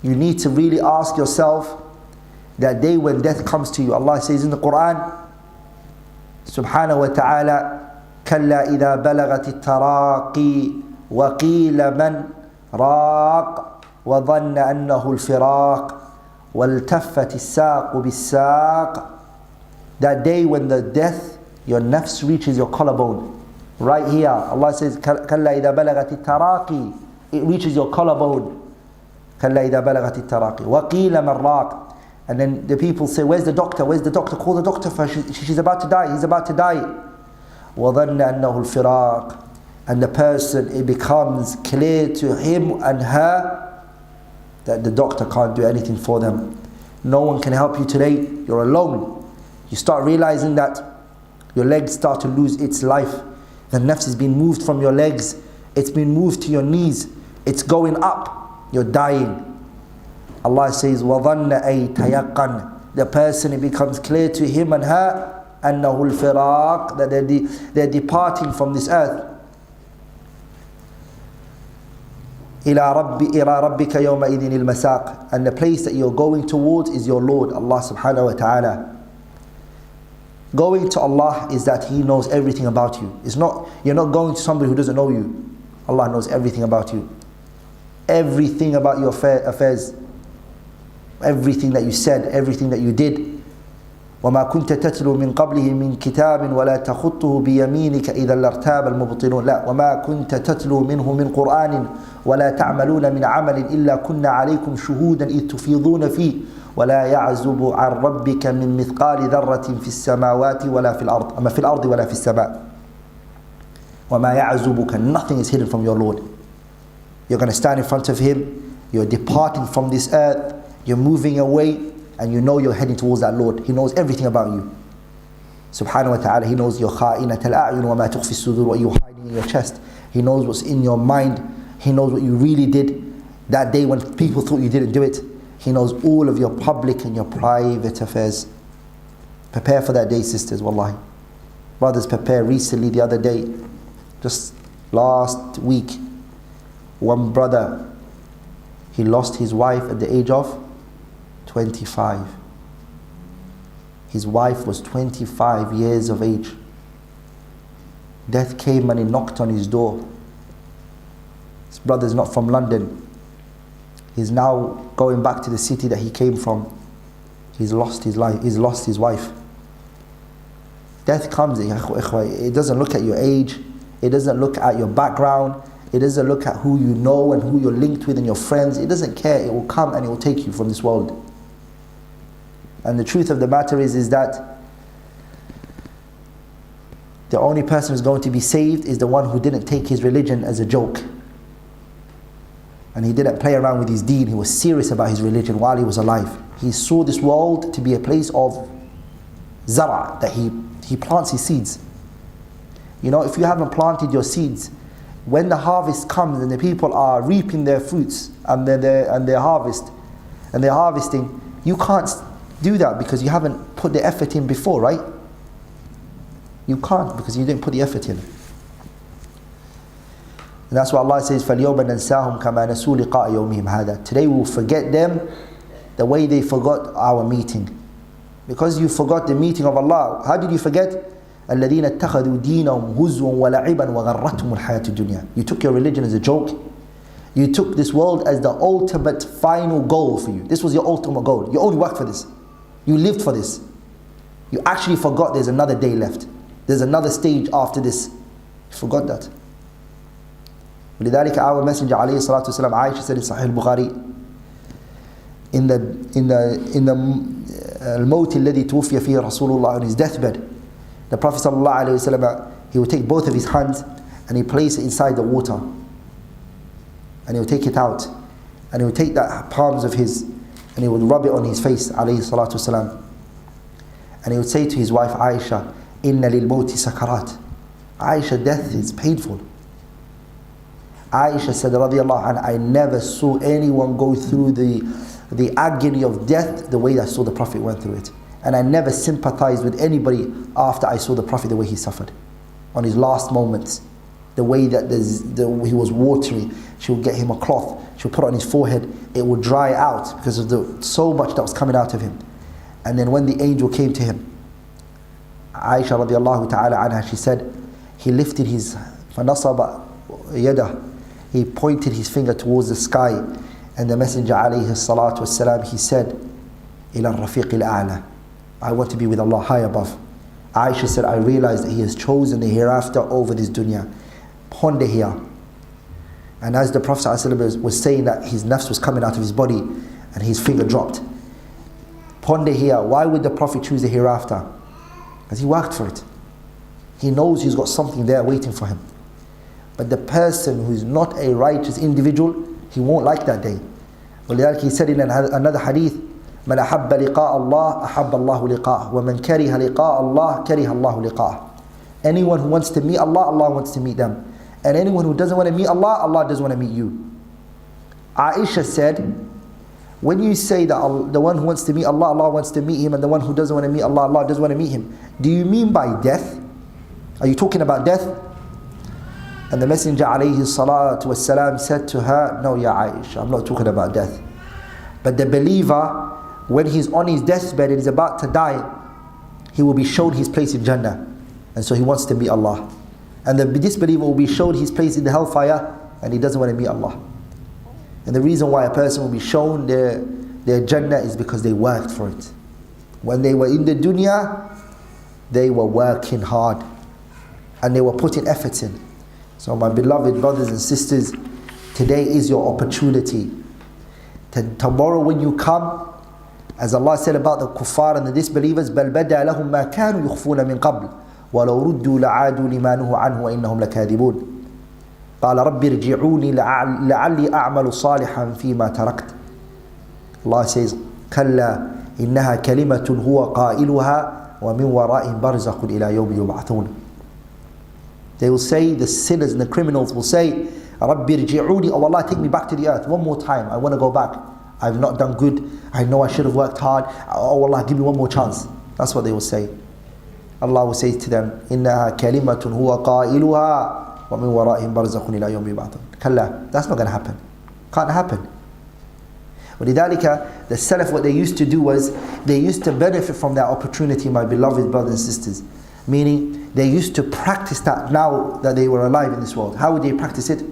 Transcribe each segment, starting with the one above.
You need to really ask yourself that day when death comes to you. Allah says in the Quran, Subhanahu wa ta'ala, كَلَّا إِذَا بَلَغَتِ التَّرَاقِي وَقِيلَ مَنْ رَاقٍ وَظَنَّ أَنَّهُ الْفِرَاقِ وَالْتَفَّتِ السَّاقُ بِالسَّاقِ. That day when the death, your nafs reaches your collarbone. Right here, Allah says, كَلَّا إِذَا بَلَغَتِ التَّرَاقِي. It reaches your collarbone. كَلَّا إِذَا بَلَغَتِ التَّرَاقِي وَقِيلَ مَنْ رَاقٍ. And then the people say, where's the doctor? Where's the doctor? Call the doctor for her. She's about to die. He's about to die. وَظَنَّ أَنَّهُ الْفِرَاقِ. And the person, it becomes clear to him and her that the doctor can't do anything for them. No one can help you today. You're alone. You start realizing that your legs start to lose its life. The nafs has been moved from your legs. It's been moved to your knees. It's going up. You're dying. Allah says, وَظَنَّ أَيْ تَيَقَّنْ. The person, it becomes clear to him and her أَنَّهُ الْفِرَاقِ, that they're departing from this earth. إِلَى رَبِّكَ يَوْمَئِذٍ الْمَسَاقِ. And the place that you're going towards is your Lord, Allah subhanahu wa ta'ala. Going to Allah is that He knows everything about you. It's not, you're not going to somebody who doesn't know you. Allah knows everything about you. Everything about your affairs. Everything that you said, everything that you did. وَمَا كُنْتَ تَتْلُو مِنْ قَبْلِهِ مِنْ كِتَابٍ وَلَا تَخُطُّهُ بِيَمِينِكَ إِذَا لَارْتَابَ الْمُبْطِلُونَ. لا وَمَا كُنْتَ تَتْلُو مِنْهُ مِنْ قُرْآنٍ وَلَا تَعْمَلُونَ مِنْ عَمَلٍ إِلَّا كُنَّا عَلَيْكُمْ شُهُودًا إِذْ تُفِيضُونَ فِيهِ وَلَا يَعْزُبُ عَنْ رَبِّكَ مِنْ مِثْقَالِ ذَرَّةٍ فِي السَّمَاوَاتِ وَلَا فِي الْأَرْضِ. أما في الأرض ولا في السماء. وَمَا يَعْزُبُكَ. Nothing is hidden from your Lord. You're going to stand in front of Him. You're departing from this earth. You're moving away, and you know you're heading towards that Lord. He knows everything about you. Subhanahu wa ta'ala, He knows your kha'inat al-a'yun wa ma tukhfi as-sudur, what you're hiding in your chest. He knows what's in your mind. He knows what you really did that day when people thought you didn't do it. He knows all of your public and your private affairs. Prepare for that day, sisters, wallahi. Brothers, prepare. Recently, the other day, just last week, one brother, he lost his wife at the age of 25. His wife was 25 years of age. Death came and he knocked on his door. His brother's not from London. He's now going back to the city that he came from. He's lost his life. He's lost his wife. Death comes. It doesn't look at your age. It doesn't look at your background. It doesn't look at who you know and who you're linked with and your friends. It doesn't care. It will come and it will take you from this world. And the truth of the matter is that the only person who's going to be saved is the one who didn't take his religion as a joke. And he didn't play around with his deen. He was serious about his religion while he was alive. He saw this world to be a place of zara, that he plants his seeds. You know, if you haven't planted your seeds, when the harvest comes and the people are reaping their fruits and their harvest and they're harvesting, you can't do that because you haven't put the effort in before, right? You can't, because you didn't put the effort in. And that's why Allah says, فَالْيَوْمَ نَنْسَاهُمْ كَمَا نَسُوا لِقَاءَ يَوْمِهِمْ هَذَا. Today we will forget them the way they forgot our meeting. Because you forgot the meeting of Allah. How did you forget? الَّذِينَ اتَّخَذُوا دِينَهُمْ هُزْوًا وَلَعِبًا وَغَرَّتْهُمُ الْحَيَاةُ الدُّنْيَا. You took your religion as a joke. You took this world as the ultimate final goal for you. This was your ultimate goal. You only worked for this. You lived for this. You actually forgot there's another day left. There's another stage after this. You forgot that. ولذلك our Messenger عليه الصلاة والسلام, Aisha said in Sahih al-Bukhari, in the الموت الذي توفي فيه رسول الله, on his deathbed, the Prophet sallallahu alaihi wasallam, he would take both of his hands and he place it inside the water, and he would take it out, and he would take the palms of his and he would rub it on his face alayhi salatu wasalam, and he would say to his wife Aisha, inna lil mawti sakarat. Aisha, death is painful. Aisha said radiyallahu anha, I never saw anyone go through the agony of death the way I saw the Prophet went through it. And I never sympathized with anybody after I saw the Prophet the way he suffered on his last moments. the way that he was watery. She would get him a cloth, she would put it on his forehead, it would dry out because of so much that was coming out of him. And then when the angel came to him, Aisha radiallahu ta'ala anha, she said, he lifted his, فَنَصَبَ يَدَهُ, he pointed his finger towards the sky, and the Messenger alayhi salatu wasalam, he said, إِلَى الرَّفِيقِ الْأَعْلَى, I want to be with Allah high above. Aisha said, I realized that he has chosen the hereafter over this dunya. Ponder here. And as the Prophet ﷺ was saying that his nafs was coming out of his body and his finger dropped, ponder here, why would the Prophet choose the hereafter? Because he worked for it. He knows he's got something there waiting for him. But the person who is not a righteous individual, he won't like that day. ولذلك he said in another hadith, من أحب لقاء الله أحب الله لقاءه ومن كره لقاء الله كره الله لقاءه. Anyone who wants to meet Allah, Allah wants to meet them. And anyone who doesn't want to meet Allah, Allah doesn't want to meet you. Aisha said, when you say that the one who wants to meet Allah, Allah wants to meet him, and the one who doesn't want to meet Allah, Allah doesn't want to meet him, do you mean by death? Are you talking about death? And the Messenger alayhi salatu wasalam said to her, no, ya Aisha, I'm not talking about death. But the believer, when he's on his deathbed and he's about to die, he will be shown his place in Jannah. And so he wants to meet Allah. And the disbeliever will be shown his place in the hellfire, and he doesn't want to meet Allah. And the reason why a person will be shown their Jannah is because they worked for it. When they were in the dunya, they were working hard and they were putting efforts in. So my beloved brothers and sisters, today is your opportunity. Tomorrow when you come, as Allah said about the kuffar and the disbelievers, بَلْ بَدَى لَهُمْ مَا كَانُوا يُخْفُونَ مِنْ قَبْلِ وَلَوْ رُدُّوا لَعَادُوا لِمَا نُهُوا عَنْهُ وَإِنَّهُمْ لَكَاذِبُونَ قال رب ارجعوني لعلي أعمل صالحا فيما تركت. Allah says كلا إنها كلمة هو قائلها ومن ورائهم برزخ إلى يوم يبعثون. They will say, the sinners and the criminals will say, رب ارجعوني, oh Allah, take me back to the earth one more time, I want to go back, I've not done good, I know I should have worked hard, oh Allah, give me one more chance. That's what they will say. Allah will say to them, إنها كلمة هو قائلها وَمِنْ وَرَائِهِمْ بَرْزَخٌ إِلَى يَوْمِ يُبْعَثُونَ. Kalla, that's not going to happen. Can't happen. وَلِذَلِكَ the Salaf, what they used to do was, they used to benefit from that opportunity, my beloved brothers and sisters. Meaning, they used to practice that now that they were alive in this world. How would they practice it?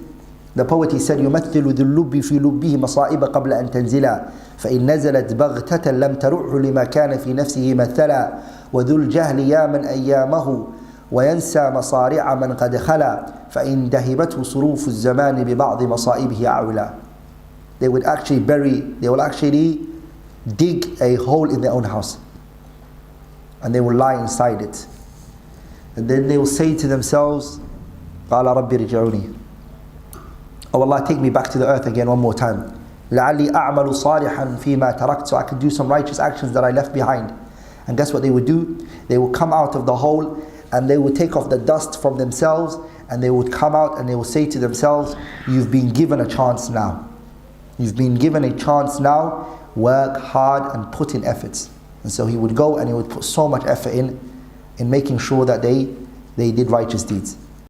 The poet, he said, يُمَثِّلُ ذُو اللُّبِّ فِي لُبِّهِ مَصَائِبَ قَبْلَ أَن تَنْزِلَا فَإِنْ نَزَلَتْ بَغْتَةً لَمْ تَرُعْهُ لِمَا كَانَ فِي نَفْسِهِ مَثَّلًا وَذُو الْجَهْلِ يَا مَنْ أَيَّامَهُ وينسى مصارع من قد خلا فإن دهبته صروف الزمان ببعض مصائبه أعولا. They will actually dig a hole in their own house and they will lie inside it, and then they will say to themselves, قال رب ارجعوني, oh Allah, take me back to the earth again one more time, لعلي أعمل صالحا فيما تركت, so I can do some righteous actions that I left behind. And guess what they would do? They would come out of the hole and they would take off the dust from themselves, and they would come out and they would say to themselves, you've been given a chance now. You've been given a chance now. Work hard and put in efforts. And so he would go and he would put so much effort in making sure that they did righteous deeds.